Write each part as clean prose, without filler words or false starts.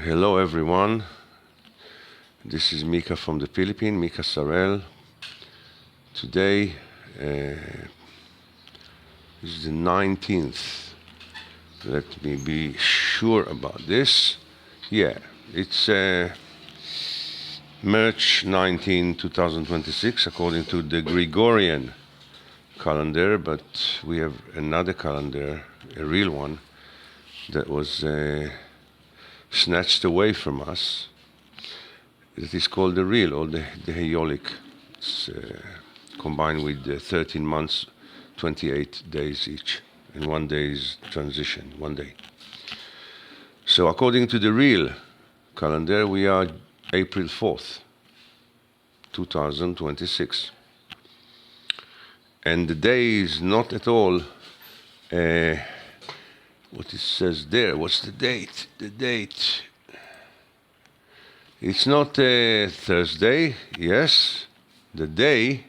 Hello everyone, this is Mika from the Philippines, Mika Sarel. Today is the 19th. Let me be sure about this. Yeah, it's March 19, 2026, according to the Gregorian calendar, but we have another calendar, a real one, that was snatched away from us. It is called the real, or the Aeolic. It's combined with 13 months, 28 days each, and 1 day's transition, 1 day. So according to the real calendar, we are April 4th, 2026. And the day is not at all what it says there. What's the date? The date. It's not Thursday, yes. The day,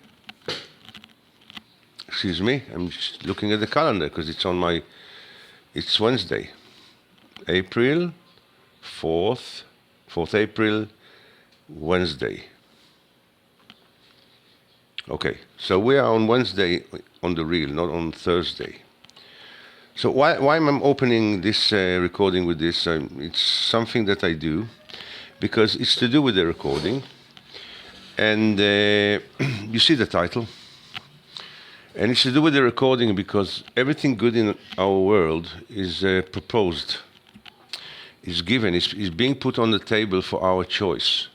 excuse me, I'm just looking at the calendar because it's on my, it's Wednesday. April 4th April, Wednesday. Okay, so we are on Wednesday on the real, not on Thursday. So why am I opening this recording with this? It's something that I do because it's to do with the recording. And you see the title. And it's to do with the recording because everything good in our world is proposed, is given, is being put on the table for our choice.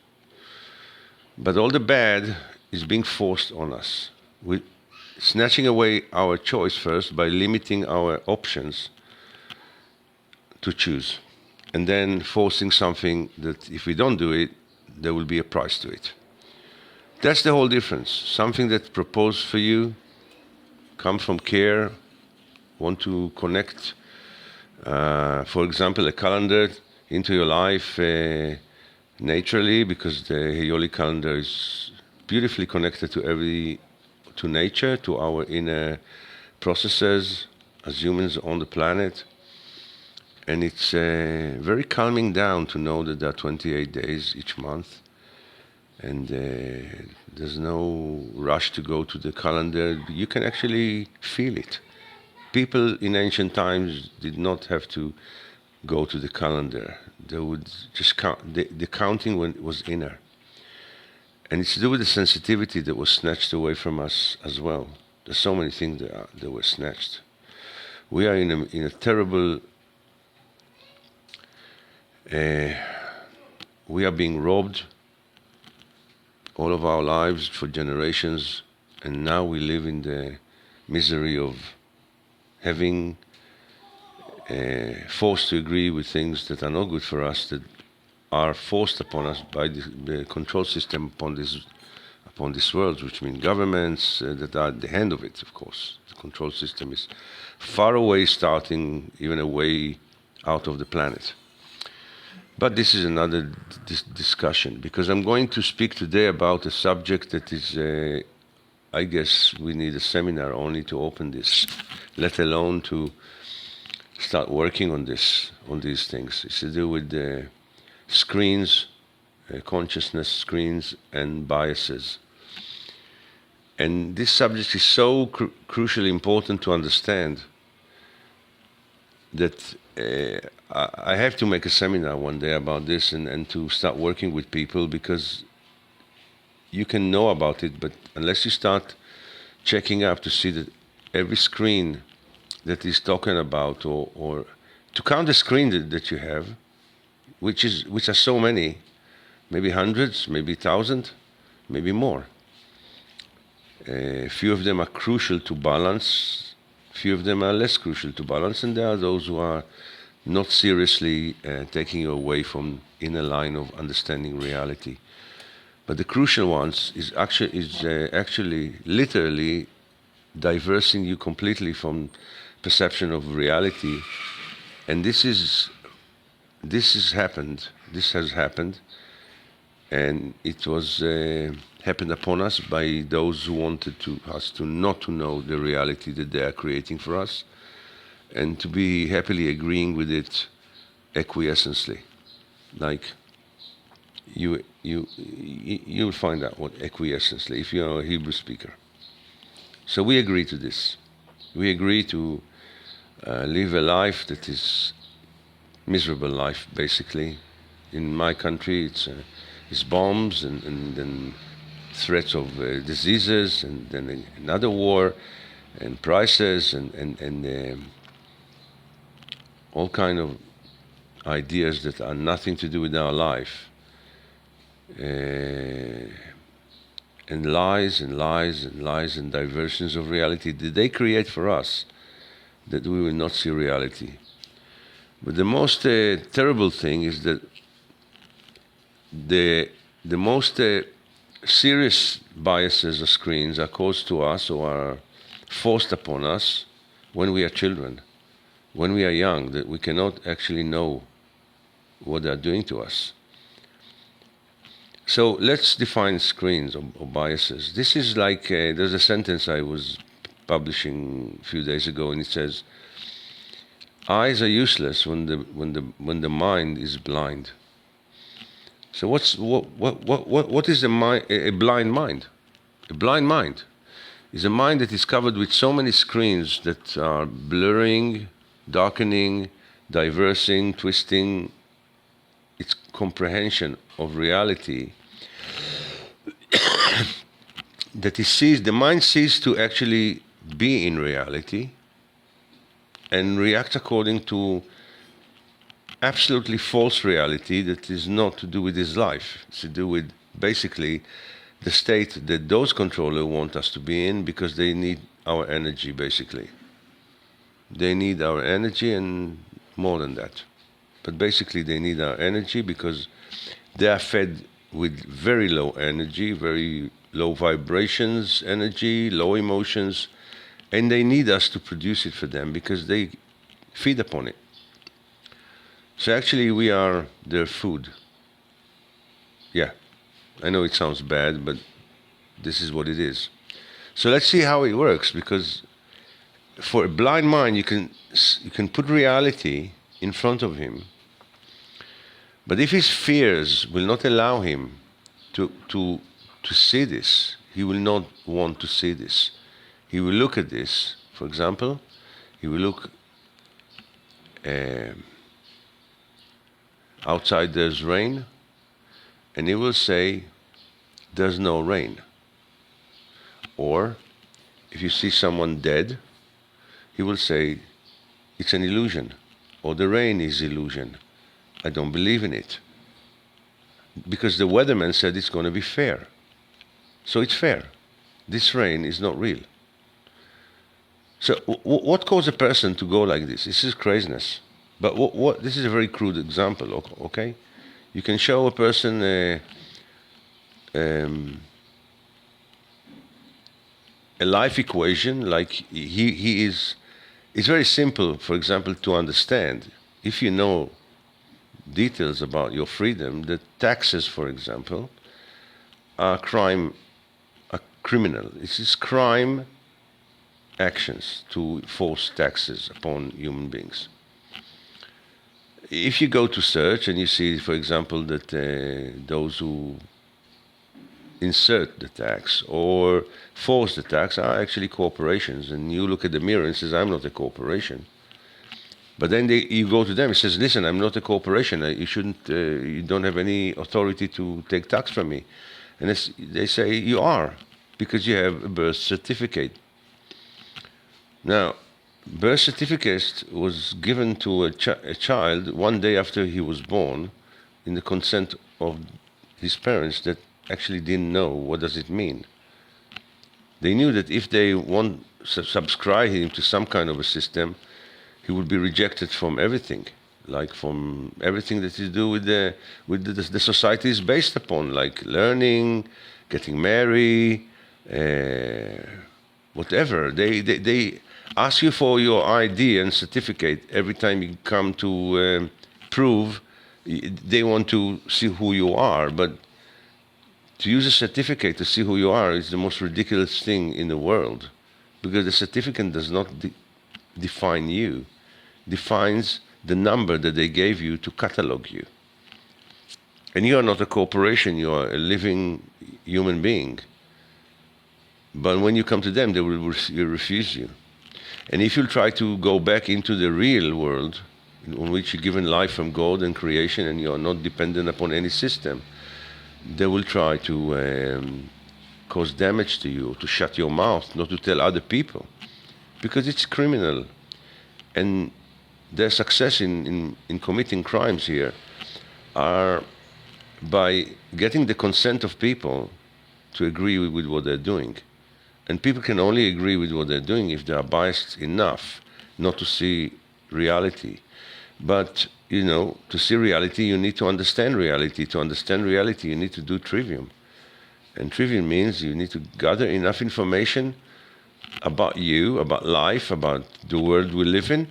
But all the bad is being forced on us. Snatching away our choice first by limiting our options to choose, and then forcing something that if we don't do it, there will be a price to it. That's the whole difference. Something that's proposed for you, come from care, want to connect, for example, a calendar into your life naturally, because the Aeolic calendar is beautifully connected to nature, to our inner processes as humans on the planet. And it's very calming down to know that there are 28 days each month. And there's no rush to go to the calendar. You can actually feel it. People in ancient times did not have to go to the calendar. They would just count. The counting was inner. And it's to do with the sensitivity that was snatched away from us as well. There's so many things that were snatched. We are in a terrible... we are being robbed all of our lives for generations, and now we live in the misery of having forced to agree with things that are not good for us, that are forced upon us by the control system upon this world, which means governments that are at the hand of it, of course. The control system is far away, starting even away out of the planet. But this is another discussion, because I'm going to speak today about a subject that is, I guess we need a seminar only to open this, let alone to start working on these things. It's to do with screens, consciousness screens, and biases. And this subject is so crucially important to understand that I have to make a seminar one day about this and to start working with people, because you can know about it, but unless you start checking up to see that every screen that is talking about, or to count the screen that you have, which are so many, maybe hundreds, maybe 1,000, maybe more. Few of them are crucial to balance, few of them are less crucial to balance, and there are those who are not seriously taking you away from inner line of understanding reality. But the crucial ones is actually literally diversing you completely from perception of reality, and this has happened, and it was happened upon us by those who wanted us to not to know the reality that they are creating for us, and to be happily agreeing with it acquiescently. like you'll find out what acquiescence, if you're a Hebrew speaker. So we agree to this. We agree to live a life that is miserable life, basically. In my country, it's bombs and then threats of diseases and then another war and prices and all kind of ideas that are nothing to do with our life. And lies and lies and lies and diversions of reality that they create for us, that we will not see reality. But the most terrible thing is that the most serious biases or screens are caused to us or are forced upon us when we are children, when we are young, that we cannot actually know what they are doing to us. So let's define screens or biases. This is like, there's a sentence I was publishing a few days ago, and it says, eyes are useless when the mind is blind. So what is a blind mind? A blind mind is a mind that is covered with so many screens that are blurring, darkening, diversing, twisting its comprehension of reality, that the mind ceases to actually be in reality and react according to absolutely false reality that is not to do with his life. It's to do with basically the state that those controllers want us to be in, because they need our energy, basically. They need our energy and more than that. But basically they need our energy because they are fed with very low energy, very low vibrations, energy, low emotions, and they need us to produce it for them because they feed upon it. So actually we are their food. Yeah, I know it sounds bad, but this is what it is. So let's see how it works, because for a blind mind you can put reality in front of him, but if his fears will not allow him to see this, he will not want to see this. He will look at this, for example, he will look outside there's rain, and he will say, there's no rain. Or if you see someone dead, he will say, it's an illusion, or the rain is illusion. I don't believe in it. Because the weatherman said it's going to be fair. So it's fair. This rain is not real. So what caused a person to go like this? This is craziness. But this is a very crude example, okay? You can show a person a life equation, like it's very simple, for example, to understand. If you know details about your freedom, that taxes, for example, are criminal. This is crime actions to force taxes upon human beings. If you go to search and you see, for example, that those who insert the tax or force the tax are actually corporations, and you look at the mirror and says, I'm not a corporation. But then you go to them and says, listen, I'm not a corporation. You don't have any authority to take tax from me. And they say, you are, because you have a birth certificate. Now, birth certificate was given to a child one day after he was born, in the consent of his parents that actually didn't know what does it mean. They knew that if they want to subscribe him to some kind of a system, he would be rejected from everything, like from everything that is to do with the society is based upon, like learning, getting married, whatever. They ask you for your ID and certificate every time you come to prove. They want to see who you are, but to use a certificate to see who you are is the most ridiculous thing in the world, because the certificate does not define you, defines the number that they gave you to catalog you. And you are not a corporation, you are a living human being. But when you come to them, they will refuse you. And if you try to go back into the real world, in which you're given life from God and creation, and you are not dependent upon any system, they will try to cause damage to you, to shut your mouth, not to tell other people, because it's criminal. And their success in committing crimes here are by getting the consent of people to agree with what they're doing. And people can only agree with what they're doing if they are biased enough not to see reality. But, you know, to see reality, you need to understand reality. To understand reality, you need to do trivium. And trivium means you need to gather enough information about you, about life, about the world we live in,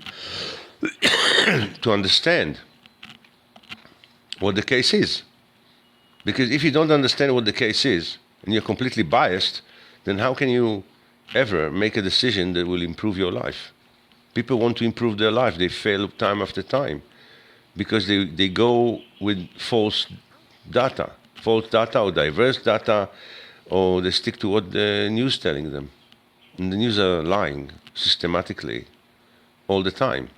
to understand what the case is. Because if you don't understand what the case is, and you're completely biased, then how can you ever make a decision that will improve your life? People want to improve their life. They fail time after time because they go with false data or diverse data, or they stick to what the news is telling them. And the news are lying systematically all the time.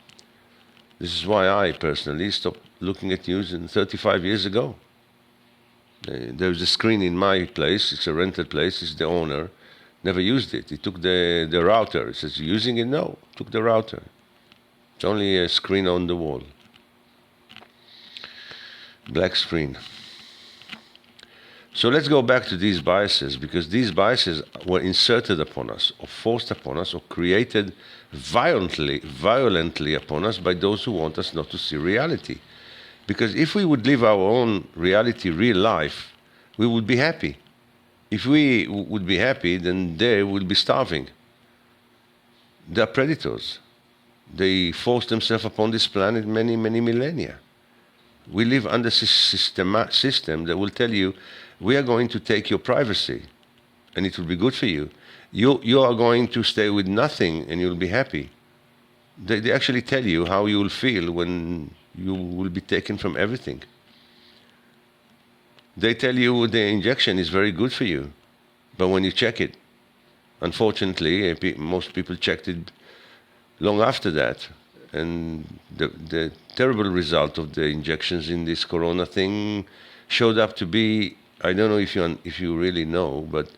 This is why I personally stopped looking at news 35 years ago. There's a screen in my place. It's a rented place. It's the owner. Never used it. He took the router. He says, "You using it?" No. Took the router. It's only a screen on the wall. Black screen. So let's go back to these biases, because these biases were inserted upon us, or forced upon us, or created violently upon us by those who want us not to see reality. Because if we would live our own reality, real life, we would be happy. If we would be happy, then they would be starving. They are predators. They forced themselves upon this planet many, many millennia. We live under a system that will tell you, we are going to take your privacy, and it will be good for you. You are going to stay with nothing, and you'll be happy. They actually tell you how you will feel when you will be taken from everything. They tell you the injection is very good for you, but when you check it, unfortunately, most people checked it long after that, and the terrible result of the injections in this corona thing showed up to be, I don't know if you really know, but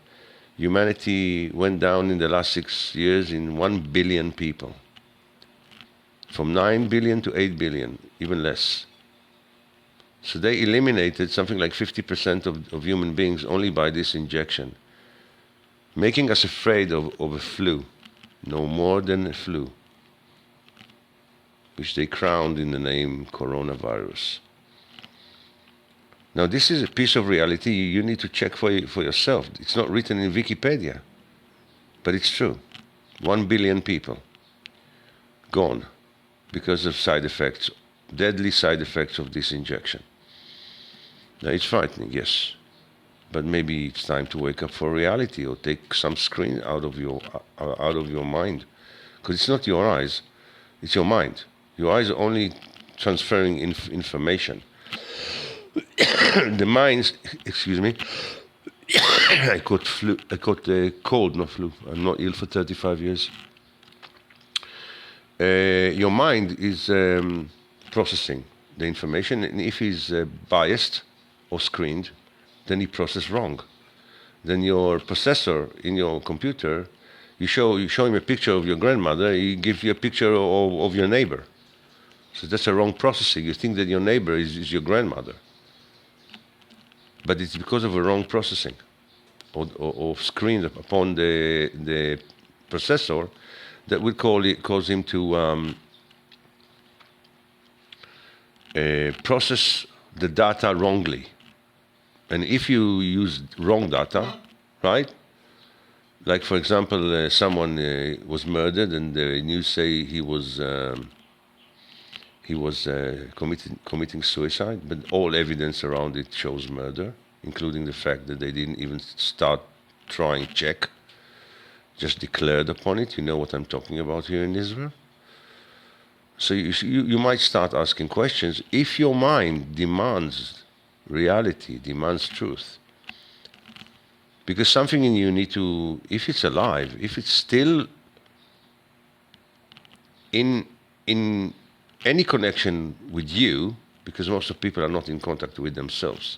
humanity went down in the last 6 years in 1 billion people. From 9 billion to 8 billion, even less. So they eliminated something like 50% of human beings only by this injection, making us afraid of a flu, no more than a flu, which they crowned in the name coronavirus. Now, this is a piece of reality you need to check for yourself. It's not written in Wikipedia, but it's true. 1 billion people gone because of side effects, deadly side effects of this injection. Now, it's frightening, yes, but maybe it's time to wake up for reality, or take some screen out of your mind, because it's not your eyes, it's your mind. Your eyes are only transferring information. The mind's, excuse me, I caught cold, not flu. I'm not ill for 35 years. Your mind is processing the information, and if he's biased or screened, then he processes wrong. Then your processor in your computer, you show him a picture of your grandmother, he gives you a picture of your neighbor. So that's a wrong processing. You think that your neighbor is your grandmother. But it's because of a wrong processing or screened upon the processor that will cause him to process the data wrongly. And if you use wrong data, right? Like, for example, someone was murdered, and the news say he was committing suicide, but all evidence around it shows murder, including the fact that they didn't even start trying check, just declared upon it. You know what I'm talking about here in Israel? So you might start asking questions. If your mind demands reality, demands truth. Because something in you need to, if it's alive, if it's still in any connection with you, because most of people are not in contact with themselves,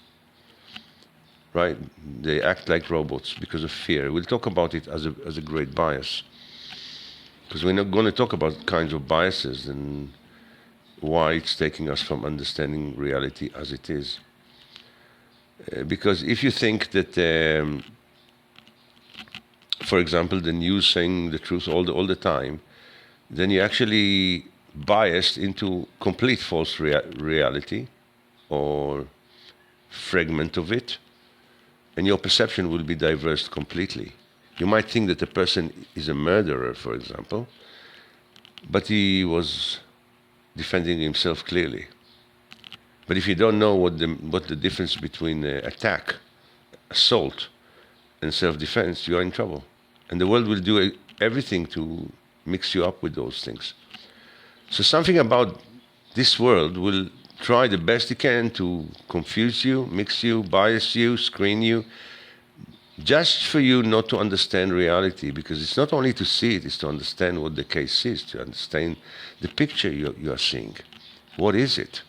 right? They act like robots because of fear. We'll talk about it as a great bias, because we're not going to talk about kinds of biases and why it's taking us from understanding reality as it is. Because if you think that, for example, the news saying the truth all the time, then you're actually biased into complete false reality or fragment of it, and your perception will be diverse completely. You might think that a person is a murderer, for example, but he was defending himself clearly. But if you don't know what the difference between attack, assault, and self-defense, you are in trouble. And the world will do everything to mix you up with those things. So something about this world will try the best it can to confuse you, mix you, bias you, screen you, just for you not to understand reality, because it's not only to see it, it's to understand what the case is, to understand the picture you are seeing. What is it?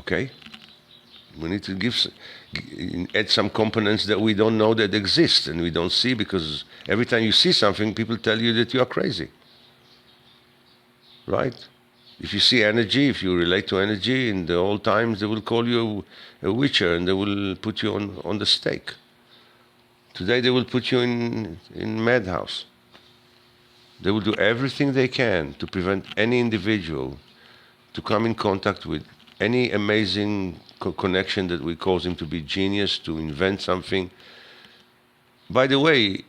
Okay? We need to add some components that we don't know that exist and we don't see, because every time you see something, people tell you that you are crazy. Right? If you see energy, if you relate to energy, in the old times they will call you a witcher and they will put you on the stake. Today they will put you in madhouse. They will do everything they can to prevent any individual to come in contact with any amazing connection that will cause him to be genius, to invent something. By the way,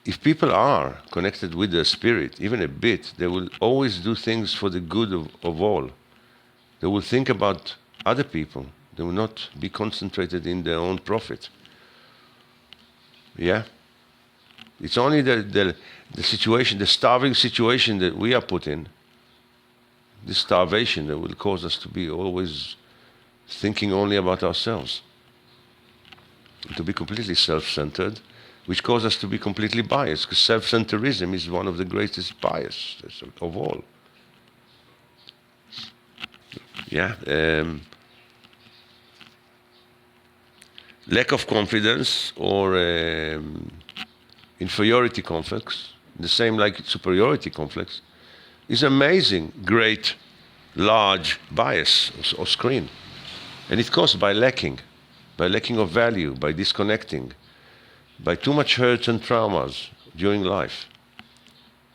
if people are connected with the spirit, even a bit, they will always do things for the good of all. They will think about other people. They will not be concentrated in their own profit. Yeah? It's only the situation, the starving situation that we are put in, this starvation that will cause us to be always thinking only about ourselves, and to be completely self-centered, which causes us to be completely biased, because self-centerism is one of the greatest biases of all. Yeah. Lack of confidence or inferiority complex, the same like superiority complex, is amazing, great, large bias or screen. And it's caused by lacking of value, by disconnecting, by too much hurt and traumas during life.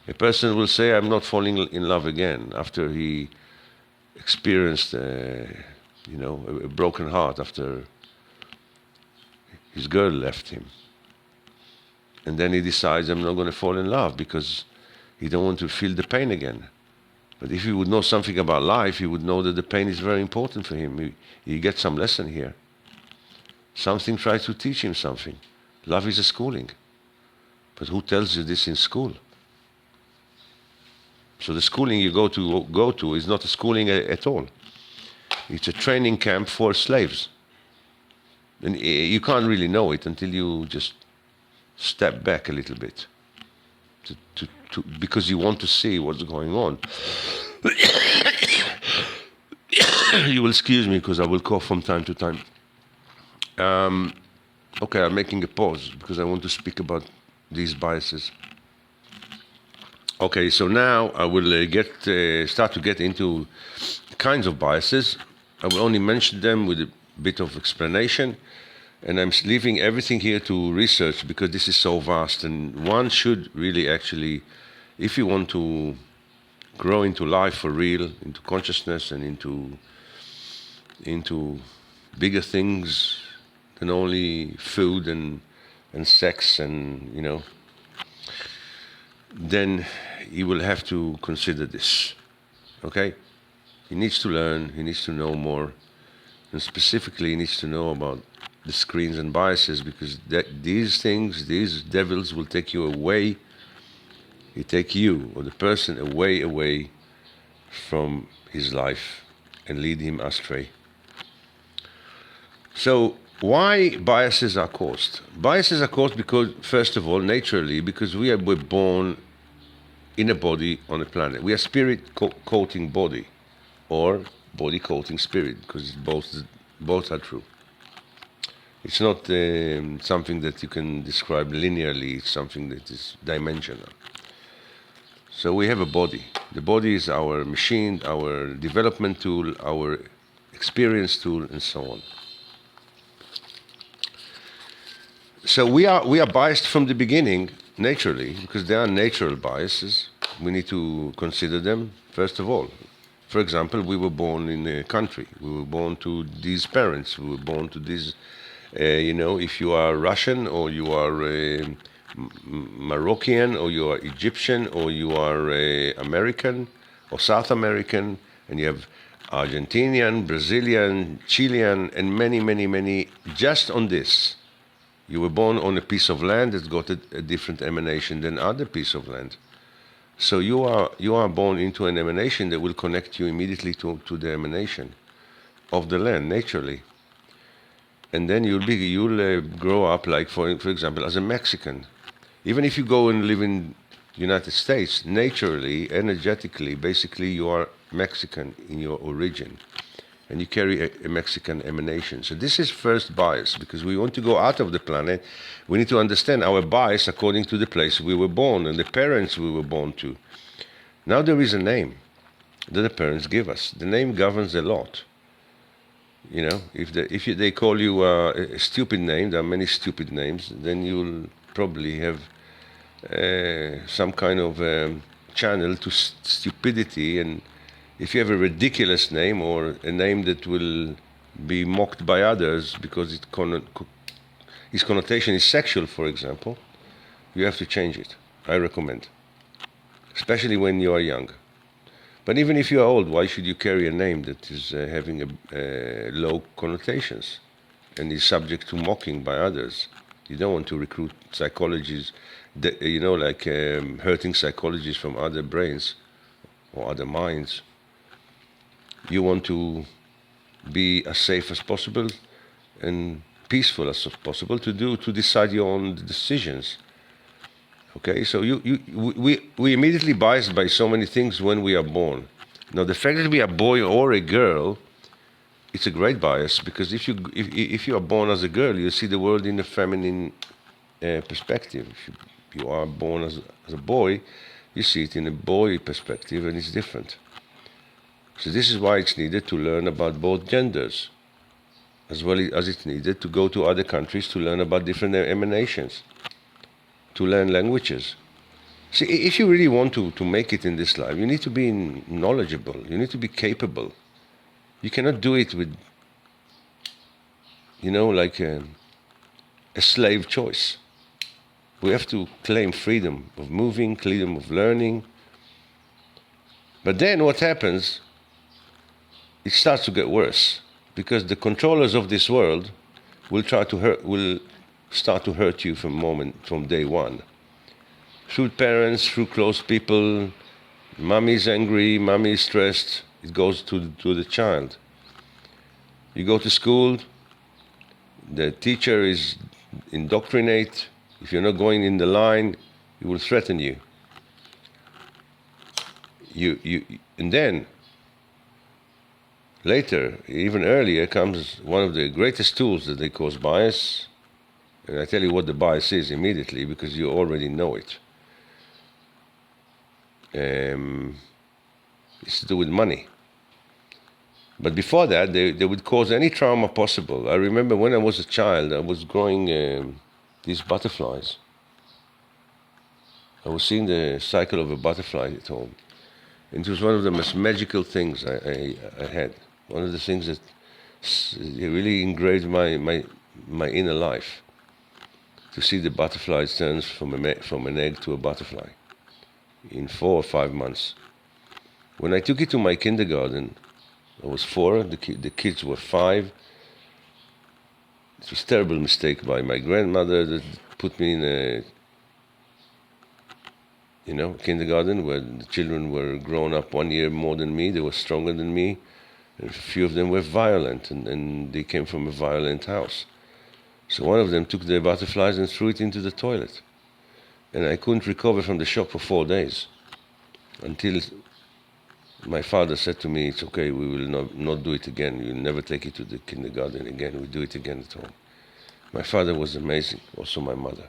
A person will say, I'm not falling in love again, after he experienced a broken heart, after his girl left him. And then he decides, I'm not going to fall in love, because he don't want to feel the pain again. But if he would know something about life, he would know that the pain is very important for him. He gets some lesson here. Something tries to teach him something. Love is a schooling. But who tells you this in school? So the schooling you go to is not a schooling at all. It's a training camp for slaves. And you can't really know it until you just step back a little bit, because you want to see what's going on. You will excuse me because I will cough from time to time. Okay, I'm making a pause because I want to speak about these biases. Okay, so now I will start to get into kinds of biases. I will only mention them with a bit of explanation, and I'm leaving everything here to research, because this is so vast, and one should really actually, if you want to grow into life for real, into consciousness and into bigger things than only food and sex and then he will have to consider this. Okay? He needs to learn, he needs to know more, and specifically he needs to know about the screens and biases, because these things, these devils will take you away. They take you or the person away from his life and lead him astray. So why biases are caused? Biases are caused because, first of all, naturally, because we're born in a body on a planet. We are spirit coating body, or body coating spirit, because both are true. It's not something that you can describe linearly. It's something that is dimensional. So we have a body. The body is our machine, our development tool, our experience tool, and so on. So we are biased from the beginning, naturally, because there are natural biases. We need to consider them, first of all. For example, we were born in a country. We were born to these parents. We were born to these, if you are Russian, or you are Moroccan, or you are Egyptian, or you are American, or South American, and you have Argentinian, Brazilian, Chilean, and many, many, many, just on this. You were born on a piece of land that's got a different emanation than other piece of land. So you are born into an emanation that will connect you immediately to the emanation of the land, naturally. And then you'll grow up, like for example, as a Mexican. Even if you go and live in the United States, naturally, energetically, basically you are Mexican in your origin. And you carry a Mexican emanation. So this is first bias, because we want to go out of the planet. We need to understand our bias according to the place we were born and the parents we were born to. Now there is a name that the parents give us. The name governs a lot. If they call you a stupid name, there are many stupid names, then you'll probably have some kind of channel to stupidity. And if you have a ridiculous name, or a name that will be mocked by others because its connotation is sexual, for example, you have to change it. I recommend. Especially when you are young. But even if you are old, why should you carry a name that is having low connotations and is subject to mocking by others? You don't want to recruit psychologists, hurting psychologists from other brains or other minds. You want to be as safe as possible and peaceful as possible to decide your own decisions. Okay, so we immediately biased by so many things when we are born. Now, the fact that we are a boy or a girl, it's a great bias, because if you are born as a girl, you see the world in a feminine perspective. If you are born as a boy, you see it in a boy perspective, and it's different. So this is why it's needed to learn about both genders, as well as it's needed to go to other countries to learn about different emanations, to learn languages. See, if you really want to make it in this life, you need to be knowledgeable, you need to be capable. You cannot do it with, like a slave choice. We have to claim freedom of moving, freedom of learning. But then what happens, it starts to get worse, because the controllers of this world will start to hurt you from day one. Through parents, through close people. Mommy is angry, mommy is stressed. It goes to the child. You go to school, the teacher is indoctrinate. If you're not going in the line, he will threaten you. And then later, even earlier, comes one of the greatest tools that they cause bias. And I tell you what the bias is immediately, because you already know it. It's to do with money. But before that, they would cause any trauma possible. I remember when I was a child, I was growing these butterflies. I was seeing the cycle of a butterfly at home. And it was one of the most magical things I had. One of the things that really engraved my inner life. To see the butterflies turn from an egg to a butterfly in 4 or 5 months. When I took it to my kindergarten, I was 4, the kids were 5. It was a terrible mistake by my grandmother that put me in a kindergarten where the children were grown up 1 year more than me. They were stronger than me. And a few of them were violent, and they came from a violent house. So one of them took the butterflies and threw it into the toilet. And I couldn't recover from the shock for 4 days, until my father said to me, it's okay, we will not do it again. We'll never take it to the kindergarten again. We do it again at home. My father was amazing, also my mother.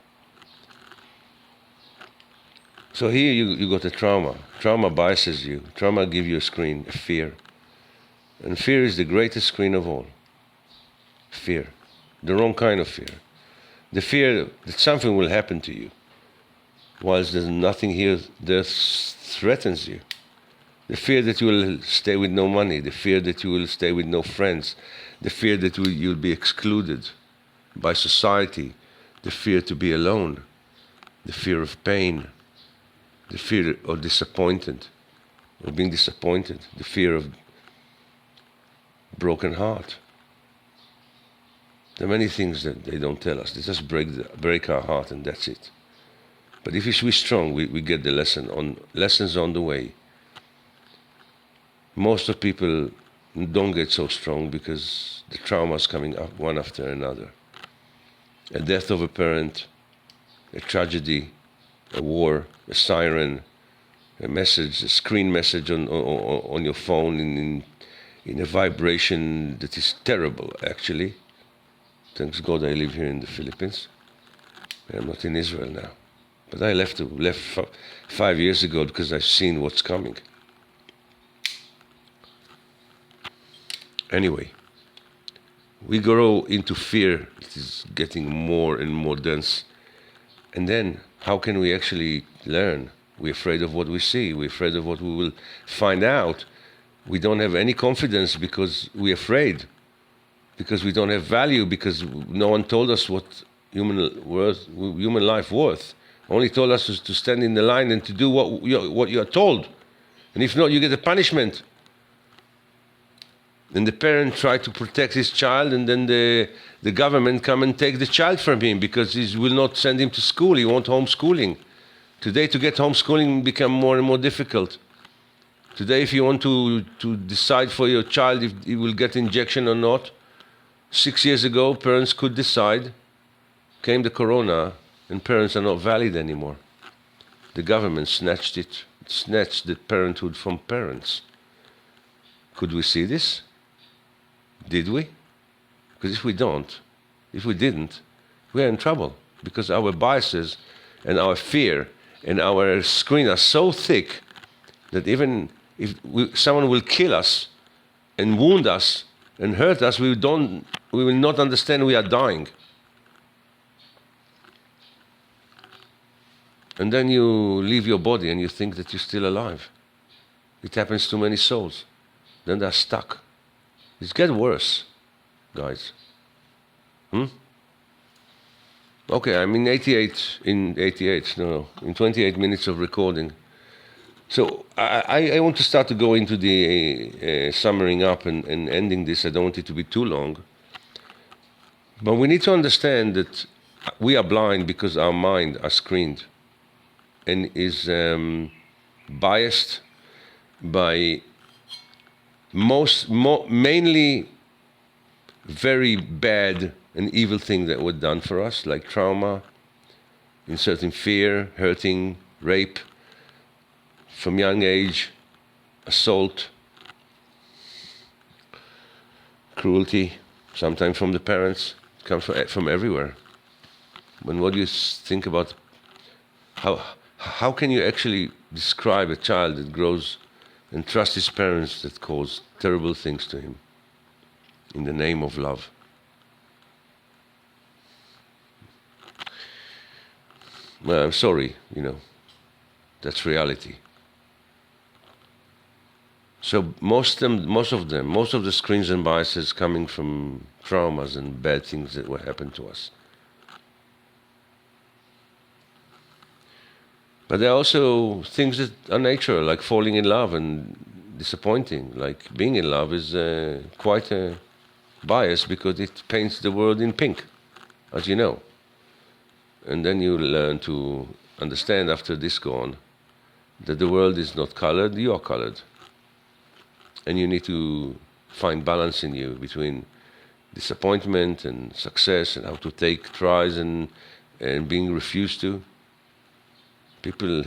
So here you got a trauma. Trauma biases you. Trauma gives you a screen, a fear. And fear is the greatest screen of all. Fear. The wrong kind of fear. The fear that something will happen to you, whilst there's nothing here that threatens you. The fear that you will stay with no money. The fear that you will stay with no friends. The fear that you'll be excluded by society. The fear to be alone. The fear of pain. The fear of being disappointed. The fear of broken heart. There are many things that they don't tell us. They just break our heart, and that's it. But if we're strong, we get the lessons on the way. Most of people don't get so strong because the trauma is coming up one after another. A death of a parent, a tragedy, a war, a siren, a message, a screen message on your phone in a vibration that is terrible, actually. Thanks God I live here in the Philippines. I'm not in Israel now. But I left 5 years ago because I've seen what's coming. Anyway, we grow into fear. It is getting more and more dense. And then, how can we actually learn? We're afraid of what we see. We're afraid of what we will find out. We don't have any confidence because we're afraid. Because we don't have value, because no one told us what human life worth. Only told us to stand in the line and to do what you are told. And if not, you get a punishment. And the parent tried to protect his child, and then the government come and take the child from him because he will not send him to school. He wants homeschooling. Today, to get homeschooling become more and more difficult. Today, if you want to decide for your child if he will get injection or not, 6 years ago, parents could decide. Came the corona, and parents are not valid anymore. The government snatched the parenthood from parents. Could we see this? Did we? Because if we didn't, we're in trouble. Because our biases and our fear and our screen are so thick that even if someone will kill us and wound us and hurt us, we will not understand we are dying. And then you leave your body and you think that you're still alive. It happens to many souls. Then they're stuck. It gets worse, guys. Okay, I'm in 28 minutes of recording. So I want to start to go into the summing up and ending this. I don't want it to be too long. But we need to understand that we are blind because our mind are screened and is biased by mainly very bad and evil things that were done for us, like trauma, inserting fear, hurting, rape, from young age, assault, cruelty, sometimes from the parents. It comes from everywhere. But what do you think about how can you actually describe a child that grows and trusts his parents that cause terrible things to him in the name of love? Well, I'm sorry, that's reality. So most of the screens and biases coming from traumas and bad things that will happen to us. But there are also things that are natural, like falling in love and disappointing. Like being in love is quite a bias because it paints the world in pink, as you know. And then you learn to understand after this gone that the world is not colored, you are colored. And you need to find balance in you between disappointment and success, and how to take tries and being refused to. People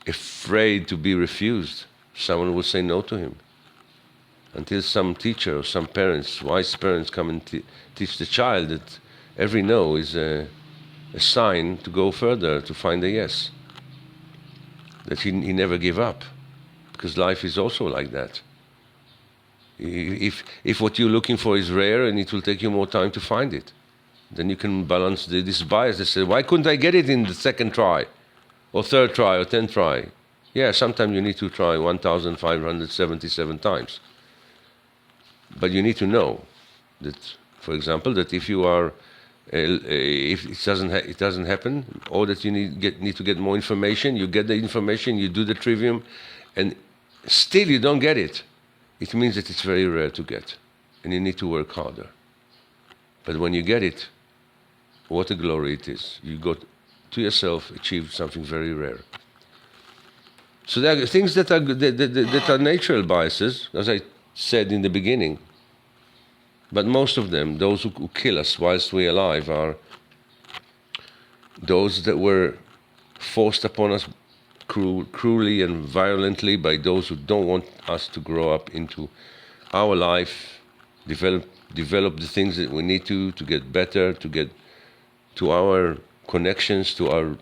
afraid to be refused. Someone will say no to him. Until some teacher or some parents, wise parents, come and teach the child that every no is a sign to go further, to find a yes. That he never give up. Because life is also like that. If what you're looking for is rare and it will take you more time to find it, then you can balance this bias that says, why couldn't I get it in the second try, or third try, or 10th try? Yeah, sometimes you need to try 1,577 times. But you need to know that, for example, that if you are, if it doesn't happen, or that you need to get more information, you get the information, you do the trivium, and still you don't get it. It means that it's very rare to get, and you need to work harder. But when you get it, what a glory it is. You got to yourself achieved something very rare. So there are things that are natural biases, as I said in the beginning. But most of them, those who kill us whilst we're alive, are those that were forced upon us cruelly and violently by those who don't want us to grow up into our life, develop the things that we need to get better, to get to our connections, to our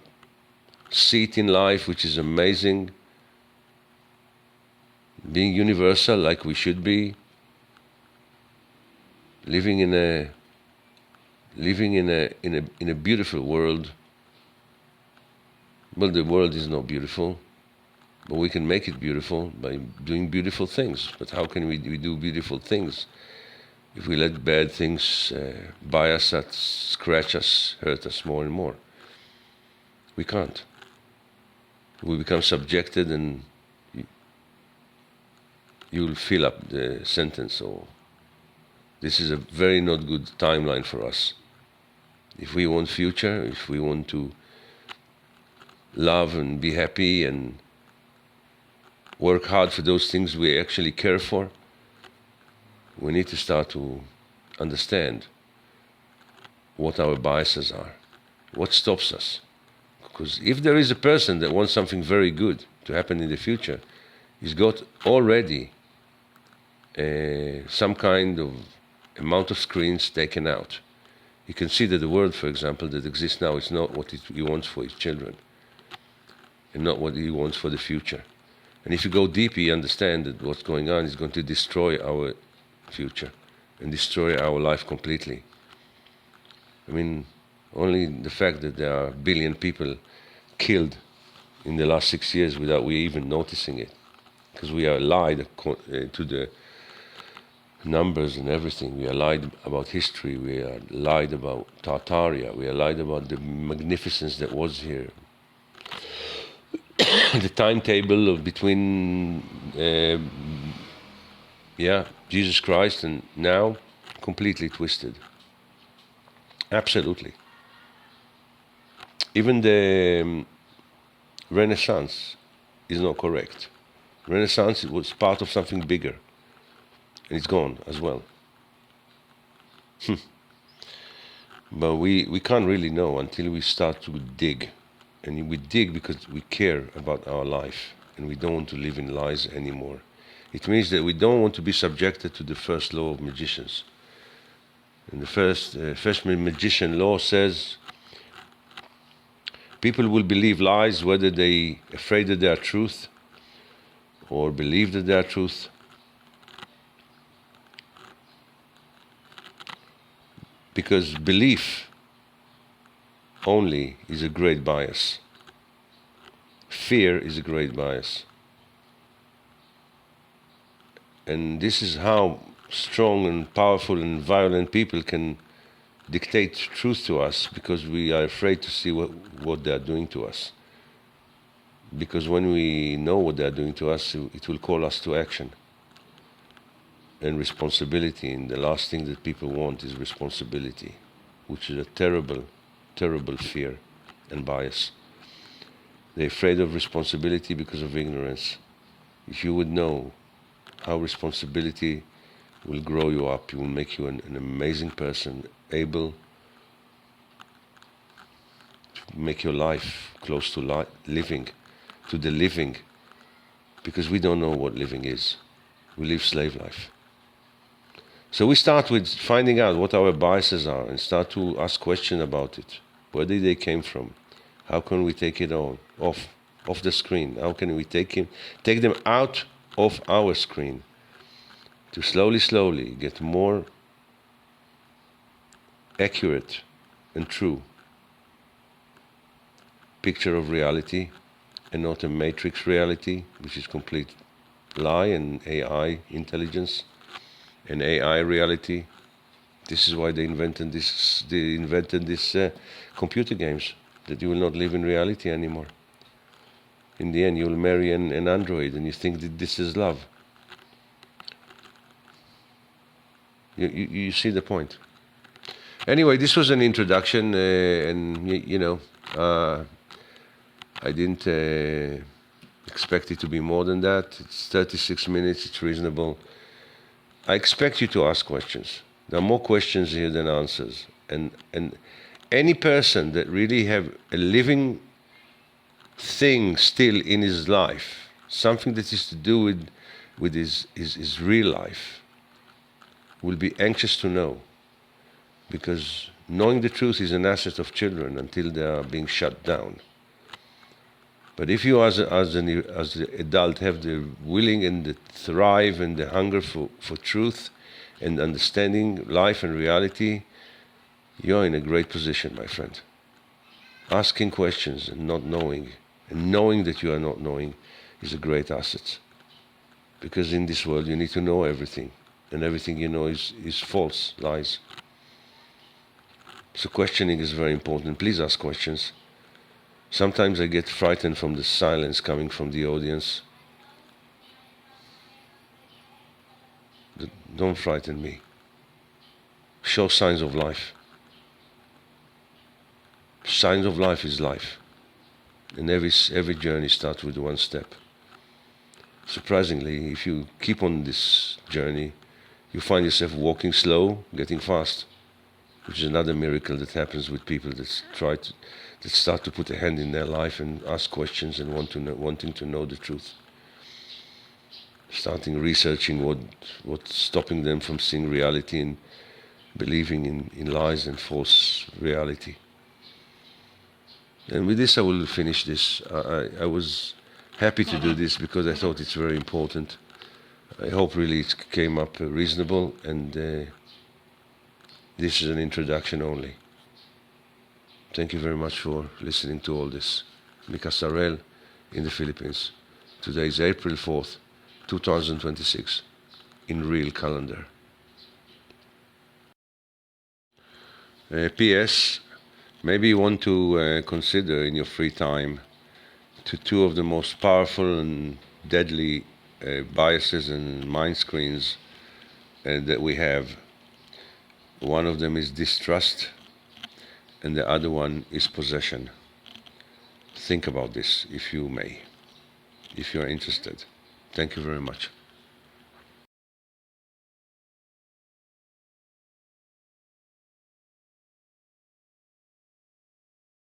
seat in life, which is amazing, being universal like we should be, living in a beautiful world. Well, the world is not beautiful, but we can make it beautiful by doing beautiful things. But how can we do beautiful things if we let bad things bias us, scratch us, hurt us more and more? We can't. We become subjected, and you'll fill up the sentence. Or this is a very not good timeline for us. If we want future, if we want to love and be happy and work hard for those things we actually care for, we need to start to understand what our biases are, what stops us. Because if there is a person that wants something very good to happen in the future, he's got already some kind of amount of screens taken out. You can see that the world, for example, that exists now is not what he wants for his children, and not what he wants for the future. And if you go deep, you understand that what's going on is going to destroy our future and destroy our life completely. I mean, only the fact that there are 1 billion people killed in the last 6 years without we even noticing it, because we are lied to the numbers and everything. We are lied about history. We are lied about Tartaria. We are lied about the magnificence that was here. The timetable of between Jesus Christ and now, completely twisted. Absolutely. Even the Renaissance is not correct. Renaissance was part of something bigger, and it's gone as well. But we can't really know until we start to dig. And we dig because we care about our life, and we don't want to live in lies anymore. It means that we don't want to be subjected to the first law of magicians. And the first magician law says people will believe lies whether they are afraid that they are truth or believe that they are truth. Because belief only is a great bias. Fear is a great bias. And this is how strong and powerful and violent people can dictate truth to us, because we are afraid to see what they are doing to us. Because when we know what they are doing to us, it will call us to action and responsibility. And the last thing that people want is responsibility, which is a terrible, terrible fear and bias. They're afraid of responsibility because of ignorance. If you would know how responsibility will grow you up, it will make you an amazing person, able to make your life close to living, to the living, because we don't know what living is. We live slave life. So we start with finding out what our biases are and start to ask questions about it. Where did they came from? How can we take it off the screen? How can we take them out of our screen to slowly get more accurate and true picture of reality, and not a matrix reality, which is complete lie and AI intelligence and AI reality. This is why they invented this computer games, that you will not live in reality anymore. In the end, you will marry an android and you think that this is love. You see the point. Anyway, this was an introduction, and I didn't expect it to be more than that. It's 36 minutes, it's reasonable. I expect you to ask questions. There are more questions here than answers. And any person that really have a living thing still in his life, something that is to do with his real life, will be anxious to know. Because knowing the truth is an asset of children until they are being shut down. But if you as an adult have the willing and the thrive and the hunger for truth and understanding life and reality, you're in a great position, my friend. Asking questions and not knowing, and knowing that you are not knowing, is a great asset. Because in this world you need to know everything, and everything you know is false, lies. So questioning is very important. Please ask questions. Sometimes I get frightened from the silence coming from the audience. Don't frighten me. Show signs of life. Signs of life is life. And every journey starts with one step. Surprisingly, if you keep on this journey, you find yourself walking slow, getting fast, which is another miracle that happens with people that start to put a hand in their life and ask questions and wanting to know the truth. Starting researching what's stopping them from seeing reality and believing in lies and false reality. And with this I will finish this. I was happy to do this because I thought it's very important. I hope really it came up reasonable, and this is an introduction only. Thank you very much for listening to all this. Mikasarel in the Philippines. Today is April 4th, 2026, in real calendar. P.S. Maybe you want to consider in your free time two of the most powerful and deadly biases and mind screens that we have. One of them is distrust, and the other one is possession. Think about this, if you may, if you are interested. Thank you very much.